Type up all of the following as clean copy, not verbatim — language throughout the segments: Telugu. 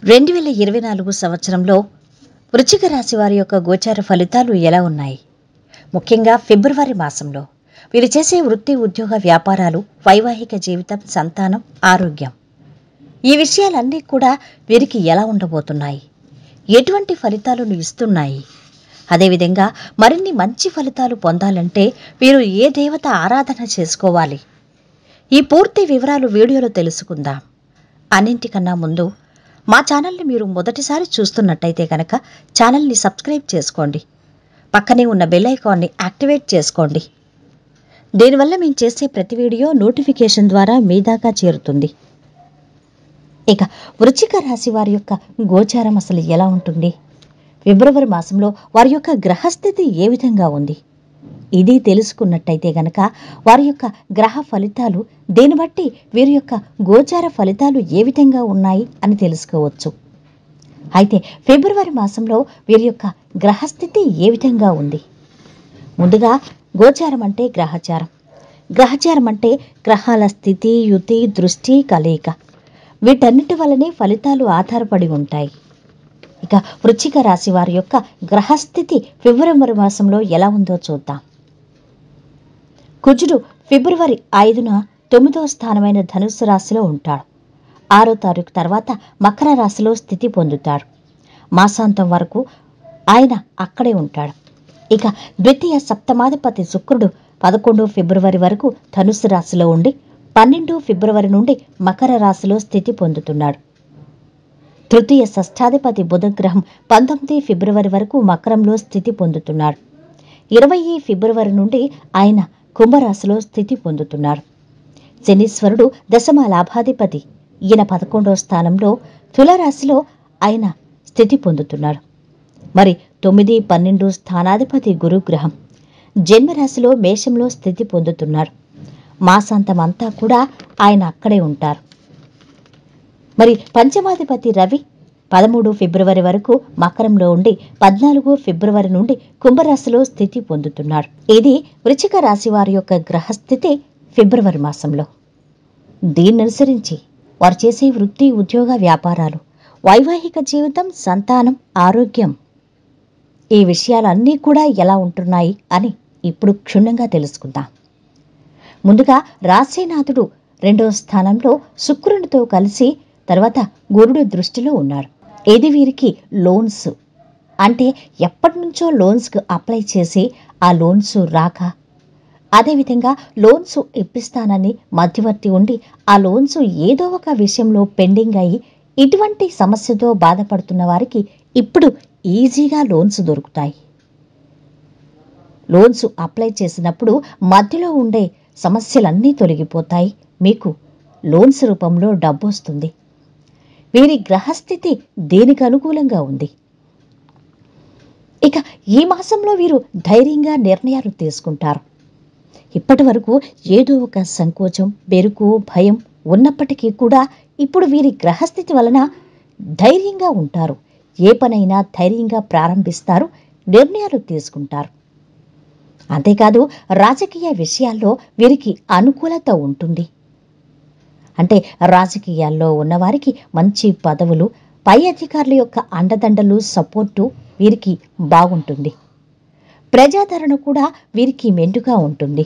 2024 సంవత్సరంలో వృశ్చిక రాశి వారి యొక్క గోచార ఫలితాలు ఎలా ఉన్నాయి? ముఖ్యంగా ఫిబ్రవరి మాసంలో వీరు చేసే వృత్తి, ఉద్యోగ, వ్యాపారాలు, వైవాహిక జీవితం, సంతానం, ఆరోగ్యం, ఈ విషయాలన్నీ కూడా వీరికి ఎలా ఉండబోతున్నాయి? ఎటువంటి ఫలితాలను ఇస్తున్నాయి? అదేవిధంగా మరిన్ని మంచి ఫలితాలు పొందాలంటే వీరు ఏ దేవత ఆరాధన చేసుకోవాలి? ఈ పూర్తి వివరాలు వీడియోలో తెలుసుకుందాం. అన్నింటికన్నా ముందు మా ఛానల్ని మీరు మొదటిసారి చూస్తున్నట్టయితే కనుక ఛానల్ని సబ్స్క్రైబ్ చేసుకోండి. పక్కనే ఉన్న బెల్ ఐకాన్ని యాక్టివేట్ చేసుకోండి. దీనివల్ల మేము చేసే ప్రతి వీడియో నోటిఫికేషన్ ద్వారా మీ దాకా చేరుతుంది. ఇక వృశ్చిక రాశి వారి యొక్క గోచారం అసలు ఎలా ఉంటుంది? ఫిబ్రవరి మాసంలో వారి యొక్క గ్రహస్థితి ఏ విధంగా ఉంది? ఇది తెలుసుకున్నట్టయితే గనక వారి యొక్క గ్రహ ఫలితాలు, దీన్ని బట్టి వీరి యొక్క గోచార ఫలితాలు ఏ విధంగా ఉన్నాయి అని తెలుసుకోవచ్చు. అయితే ఫిబ్రవరి మాసంలో వీరి యొక్క గ్రహస్థితి ఏ విధంగా ఉంది? ముందుగా గోచారం అంటే గ్రహచారం. గ్రహచారం అంటే గ్రహాల స్థితి, యుతి, దృష్టి, కలయిక, వీటన్నిటి వల్లనే ఫలితాలు ఆధారపడి ఉంటాయి. ఇక వృశ్చిక రాశి వారి యొక్క గ్రహస్థితి ఫిబ్రవరి మాసంలో ఎలా ఉందో చూద్దాం. కుజుడు ఫిబ్రవరి 5న 9వ స్థానమైన ధనుస్సు రాశిలో ఉంటాడు. 6వ తారీఖు తర్వాత మకర రాశిలో స్థితి పొందుతాడు. మాసాంతం వరకు ఆయన అక్కడే ఉంటాడు. ఇక ద్వితీయ సప్తమాధిపతి శుక్రుడు 11 ఫిబ్రవరి వరకు ధనుస్సు రాశిలో ఉండి 12 ఫిబ్రవరి నుండి మకర రాశిలో స్థితి పొందుతున్నాడు. తృతీయ షష్ఠాధిపతి బుధగ్రహం 19 ఫిబ్రవరి వరకు మకరంలో స్థితి పొందుతున్నాడు. 20 ఫిబ్రవరి నుండి ఆయన కుంభరాశిలో స్థితి పొందుతున్నాడు. శనీశ్వరుడు దశమ లాభాధిపతి, ఈయన 11వ స్థానంలో తులారాశిలో ఆయన స్థితి పొందుతున్నాడు. మరి 9, 12 స్థానాధిపతి గురుగ్రహం జన్మరాశిలో మేషంలో స్థితి పొందుతున్నాడు. మాసాంతం అంతా కూడా ఆయన అక్కడే ఉంటారు. మరి పంచమాధిపతి రవి 13 ఫిబ్రవరి వరకు మకరంలో ఉండి 14 ఫిబ్రవరి నుండి కుంభరాశిలో స్థితి పొందుతున్నాడు. ఇది వృశ్చిక రాశి వారి యొక్క గ్రహస్థితి ఫిబ్రవరి మాసంలో. దీన్ని అనుసరించి వారు చేసే వృత్తి, ఉద్యోగ, వ్యాపారాలు, వైవాహిక జీవితం, సంతానం, ఆరోగ్యం, ఈ విషయాలన్నీ కూడా ఎలా ఉంటున్నాయి అని ఇప్పుడు క్షుణ్ణంగా తెలుసుకుందాం. ముందుగా రాశినాథుడు 2వ స్థానంలో శుక్రునితో కలిసి తర్వాత గురుడు దృష్టిలో ఉన్నాడు. ఇది వీరికి లోన్స్, అంటే ఎప్పటి నుంచో లోన్స్కు అప్లై చేసి ఆ లోన్స్ రాక, అదేవిధంగా లోన్స్ ఇప్పిస్తానని మధ్యవర్తి ఉండి ఆ లోన్స్ ఏదో ఒక విషయంలో పెండింగ్ అయ్యి ఇటువంటి సమస్యతో బాధపడుతున్న వారికి ఇప్పుడు ఈజీగా లోన్స్ దొరుకుతాయి. లోన్స్ అప్లై చేసినప్పుడు మధ్యలో ఉండే సమస్యలన్నీ తొలగిపోతాయి. మీకు లోన్స్ రూపంలో డబ్బు వస్తుంది. వీరి గ్రహస్థితి దీనికి అనుకూలంగా ఉంది. ఇక ఈ మాసంలో వీరు ధైర్యంగా నిర్ణయాలు తీసుకుంటారు. ఇప్పటి వరకు ఏదో ఒక సంకోచం, బెరుకు, భయం ఉన్నప్పటికీ కూడా ఇప్పుడు వీరి గ్రహస్థితి వలన ధైర్యంగా ఉంటారు. ఏ పనైనా ధైర్యంగా ప్రారంభిస్తారు, నిర్ణయాలు తీసుకుంటారు. అంతేకాదు రాజకీయ విషయాల్లో వీరికి అనుకూలత ఉంటుంది. అంటే రాజకీయాల్లో ఉన్నవారికి మంచి పదవులు, పై అధికారుల యొక్క అండదండలు, సపోర్టు వీరికి బాగుంటుంది. ప్రజాదరణ కూడా వీరికి మెండుగా ఉంటుంది.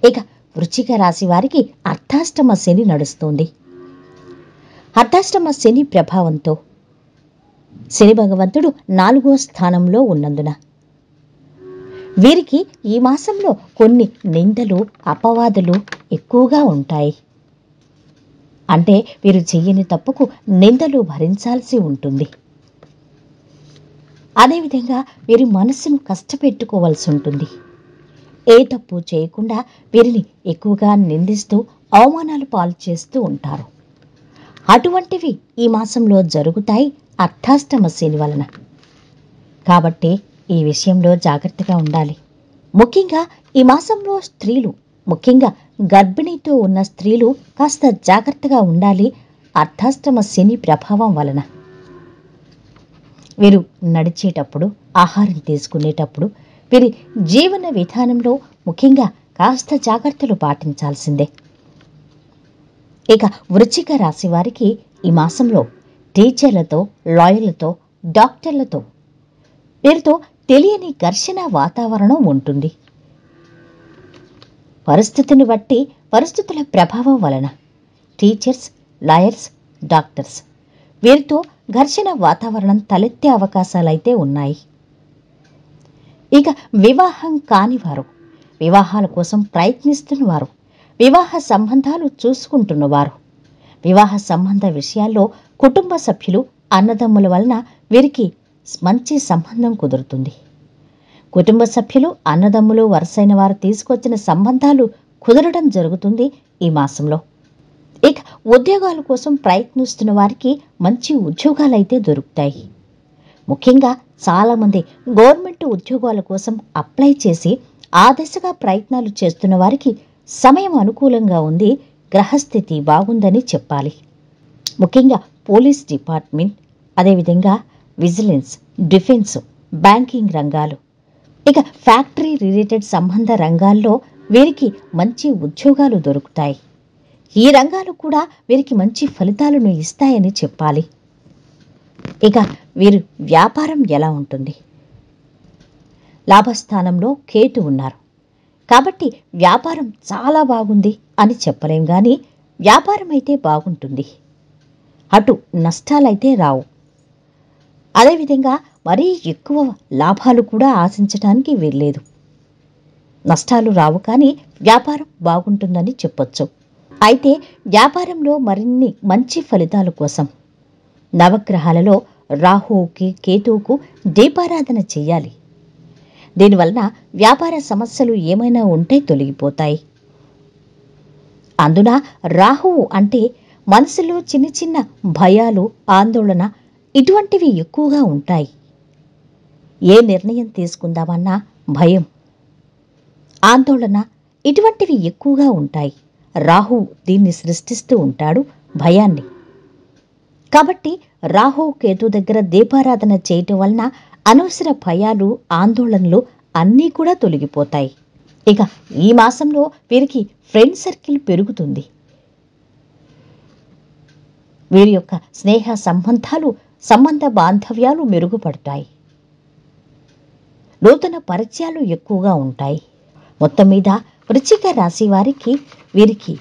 ఇక వృశ్చిక రాశి వారికి అర్ధాష్టమ శని నడుస్తుంది. అర్ధాష్టమ శని ప్రభావంతో శని భగవంతుడు 4వ స్థానంలో ఉన్నందున వీరికి ఈ మాసంలో కొన్ని నిందలు, అపవాదులు ఎక్కువగా ఉంటాయి. అంటే వీరు చెయ్యని తప్పుకు నిందలు భరించాల్సి ఉంటుంది. అదేవిధంగా వీరి మనస్సును కష్టపెట్టుకోవాల్సి ఉంటుంది. ఏ తప్పు చేయకుండా వీరిని ఎక్కువగా నిందిస్తూ అవమానాలు పాలు చేస్తూ ఉంటారు. అటువంటివి ఈ మాసంలో జరుగుతాయి అర్ధాష్టమ శని వలన. కాబట్టి ఈ విషయంలో జాగ్రత్తగా ఉండాలి. ముఖ్యంగా ఈ మాసంలో స్త్రీలు, ముఖ్యంగా గర్భిణీతో ఉన్న స్త్రీలు కాస్త జాగ్రత్తగా ఉండాలి అర్ధాష్టమ శని ప్రభావం వలన. వీరు నడిచేటప్పుడు, ఆహారం తీసుకునేటప్పుడు, వీరి జీవన విధానంలో ముఖ్యంగా కాస్త జాగ్రత్తలు పాటించాల్సిందే. ఇక వృశ్చిక రాశి వారికి ఈ మాసంలో టీచర్లతో, లాయర్లతో, డాక్టర్లతో వీరితో తెలియని ఘర్షణ వాతావరణం ఉంటుంది. పరిస్థితిని బట్టి, పరిస్థితుల ప్రభావం వలన టీచర్స్, లాయర్స్, డాక్టర్స్ వీరితో ఘర్షణ వాతావరణం తలెత్తే అవకాశాలైతే ఉన్నాయి. ఇక వివాహం కానివారు, వివాహాల కోసం ప్రయత్నిస్తున్నవారు, వివాహ సంబంధాలు చూసుకుంటున్నవారు, వివాహ సంబంధ విషయాల్లో కుటుంబ సభ్యులు, అన్నదమ్ముల వలన వీరికి మంచి సంబంధం కుదురుతుంది. కుటుంబ సభ్యులు, అన్నదమ్ములు, వరుసైన వారు తీసుకొచ్చిన సంబంధాలు కుదరడం జరుగుతుంది ఈ మాసంలో. ఇక ఉద్యోగాల కోసం ప్రయత్నిస్తున్న వారికి మంచి ఉద్యోగాలైతే దొరుకుతాయి. ముఖ్యంగా చాలామంది గవర్నమెంట్ ఉద్యోగాల కోసం అప్లై చేసి ఆ దిశగా ప్రయత్నాలు చేస్తున్న వారికి సమయం అనుకూలంగా ఉంది, గ్రహస్థితి బాగుందని చెప్పాలి. ముఖ్యంగా పోలీస్ డిపార్ట్మెంట్, అదేవిధంగా విజిలెన్స్, డిఫెన్స్, బ్యాంకింగ్ రంగాలు, ఇక ఫ్యాక్టరీ రిలేటెడ్ సంబంధ రంగాల్లో వీరికి మంచి ఉద్యోగాలు దొరుకుతాయి. ఈ రంగాలు కూడా వీరికి మంచి ఫలితాలను ఇస్తాయని చెప్పాలి. ఇక వీరు వ్యాపారం ఎలా ఉంటుంది? లాభస్థానంలో కేతు ఉన్నారు కాబట్టి వ్యాపారం చాలా బాగుంది అని చెప్పలేం, కానీ వ్యాపారం అయితే బాగుంటుంది. అటు నష్టాలైతే రావు. అదేవిధంగా మరీ ఎక్కువ లాభాలు కూడా ఆశించడానికి వీల్లేదు. నష్టాలు రావు, కానీ వ్యాపారం బాగుంటుందని చెప్పొచ్చు. అయితే వ్యాపారంలో మరిన్ని మంచి ఫలితాల కోసం నవగ్రహాలలో రాహువుకి, కేతువుకు దీపారాధన చెయ్యాలి. దీనివలన వ్యాపార సమస్యలు ఏమైనా ఉంటే తొలగిపోతాయి. అందున రాహువు అంటే మనసులో చిన్న చిన్న భయాలు, ఆందోళన ఇటువంటివి ఎక్కువగా ఉంటాయి. ఏ నిర్ణయం తీసుకుందామన్నా భయం, ఆందోళన ఇటువంటివి ఎక్కువగా ఉంటాయి. రాహువు దీన్ని సృష్టిస్తూ ఉంటాడు, భయాన్ని. కాబట్టి రాహువు, కేతు దగ్గర దీపారాధన చేయటం వలన అనవసర భయాలు, ఆందోళనలు అన్నీ కూడా తొలగిపోతాయి. ఇక ఈ మాసంలో వీరికి ఫ్రెండ్ సర్కిల్ పెరుగుతుంది. వీరి యొక్క స్నేహ సంబంధాలు, సంబంధ బాంధవ్యాలు మెరుగుపడతాయి. నూతన పరిచయాలు ఎక్కువగా ఉంటాయి. మొత్తం మీద వృశ్చిక రాశి వారికి వీరికి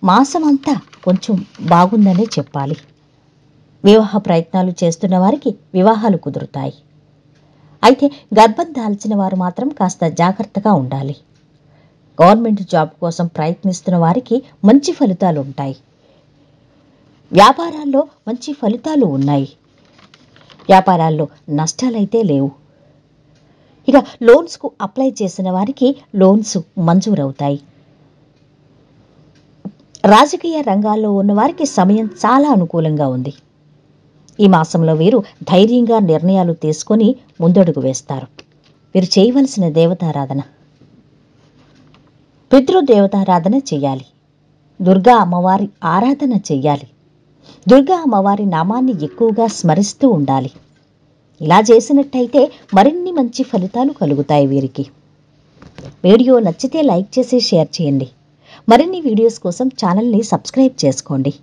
మాసమంతా కొంచెం బాగుందనే చెప్పాలి. వివాహ ప్రయత్నాలు చేస్తున్న వారికి వివాహాలు కుదురుతాయి. అయితే గర్భం దాల్చిన వారు మాత్రం కాస్త జాగ్రత్తగా ఉండాలి. గవర్నమెంట్ జాబ్ కోసం ప్రయత్నిస్తున్న వారికి మంచి ఫలితాలు ఉంటాయి. వ్యాపారాల్లో మంచి ఫలితాలు ఉన్నాయి. వ్యాపారాల్లో నష్టాలైతే లేవు. ఇక లోన్స్కు అప్లై చేసిన వారికి లోన్స్ మంజూరవుతాయి. రాజకీయ రంగాల్లో ఉన్న వారికి సమయం చాలా అనుకూలంగా ఉంది. ఈ మాసంలో వీరు ధైర్యంగా నిర్ణయాలు తీసుకొని ముందడుగు వేస్తారు. వీరు చేయవలసిన దేవతారాధన, పితృదేవతారాధన చెయ్యాలి. దుర్గా అమ్మవారి ఆరాధన చెయ్యాలి. దుర్గా అమ్మవారి నామాన్ని ఎక్కువగా స్మరిస్తూ ఉండాలి. ఇలా చేసినట్టయితే మరిన్ని మంచి ఫలితాలు కలుగుతాయి వీరికి. వీడియో నచ్చితే లైక్ చేసి షేర్ చేయండి. మరిన్ని వీడియోస్ కోసం ఛానల్ని సబ్స్క్రైబ్ చేసుకోండి.